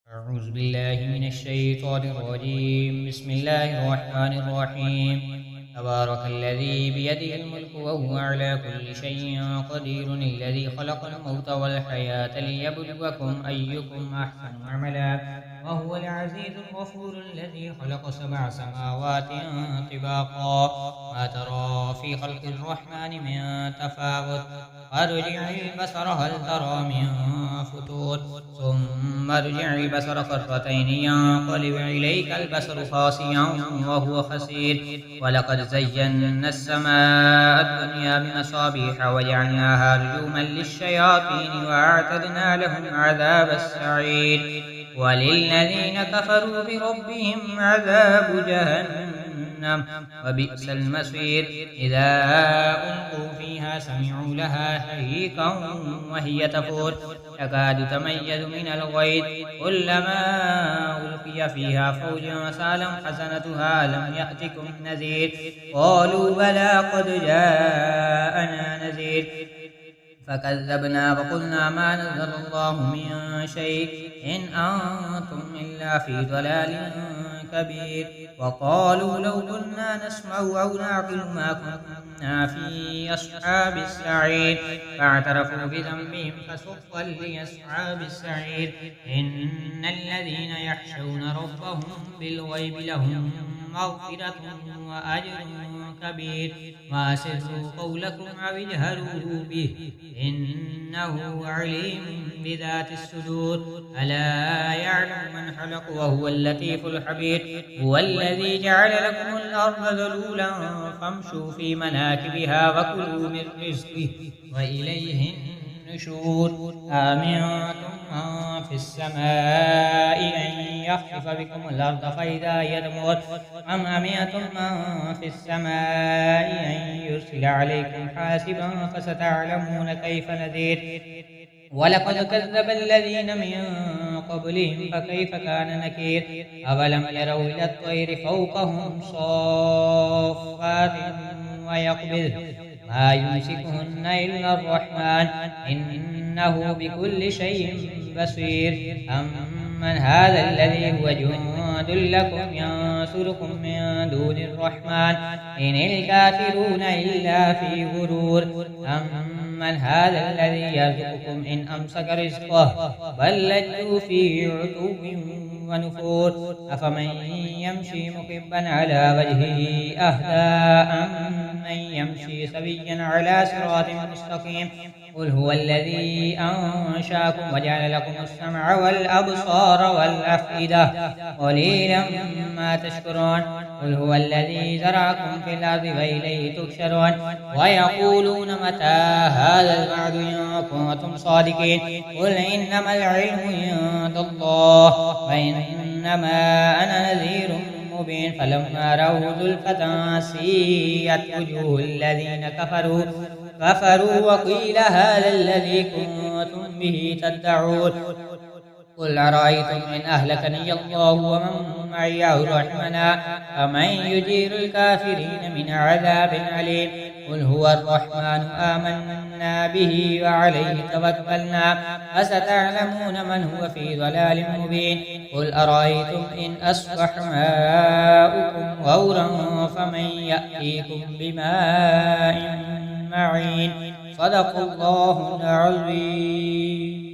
أعوذ بالله من الشيطان الرجيم. بسم الله الرحمن الرحيم. تبارك الذي بيده الملك وهو على كل شيء قدير، الذي خلق الموت والحياة ليبلوكم أيكم أحسن عملا، وهو العزيز الغفور، الذي خلق 7 سماوات طباقا، ما ترى في خلق الرحمن من تفاوت، فارجع البصر هل ترى من فتور، ثم ارجع البصر كرتين ينقلب إليك البصر خاسئا وهو خسير. ولقد زينا السماء الدنيا بمصابيح وجعلناها رجوما للشياطين وأعتدنا لهم عذاب السعير. وللذين كفروا بربهم عذاب جهنم وبئس المصير. إذا ألقوا فيها سمعوا لها هيقا وهي تفور، تكاد تميز من الغيظ، كلما ألقي فيها فوج سألهم خزنتها ألم يأتكم نذير، قالوا بلى قد جاءنا نذير، فكذبنا وقلنا ما نزل الله من شيء إن أنتم إلا في ضلال كبير. وقالوا لو كنا نسمع أو نعقل ما كنا في أصحاب السعير، فاعترفوا بذنبهم فسحقا لأصحاب السعير. إن الذين يخشون ربهم بالغيب لهم مغفرة وأجر كبير. وأسروا قولكم أو اجهروا به إنه عليم بذات الصدور. ألا يعلم من خلق وهو اللطيف الخبير. هو الذي جعل لكم الأرض ذلولا فامشوا في مناكبها وكلوا من رزقه وإليه النشور. أأمنتم من في السماء أن يخسف بكم الأرض فإذا هي تمور، أم أمنتم من في السماء أن يرسل عليكم حاسبا فستعلمون كيف نذير. ولقد كذب الذين من قبلهم فكيف كان نكير. أولم يروا إلى الطير فوقهم صافات ويقبض ما يمسكهن إلا الرحمن إنه بكل شيء بصير. أمن هذا الذي هو جند لكم ينصركم من دون الرحمن إن الكافرون إلا في غرور. أمن هذا الذي يرزقكم إن أمسك رزقه بل لجوا في عتو ونفور. أفمن يمشي مكبا على وجهه أهدى أمن يمشي سويا على صراط مستقيم. قل هو الذي أنشأكم وجعل لكم السمع والأبصار والأفئدة قليلا ما تشكرون. قل هو الذي زرعكم في الأرض وإليه تحشرون. ويقولون متى هذا الوعد إن كنتم صادقين. قل إنما العلم عند الله وإنما أنا نذير مبين. فلما رأوا زلفة سيئت وجوه الذين كفروا وقيل هذا الذي كنتم به تدعون. قل أرأيتم إن أهلكني الله ومن معي أو رحمنا فمن يجير الكافرين من عذاب أليم. قل هو الرحمن آمنا به وعليه توكلنا فستعلمون من هو في ضلال مبين. قل أرأيتم إن أصبح ماؤكم غورا فمن يأتيكم بماء معين. صدق الله العظيم.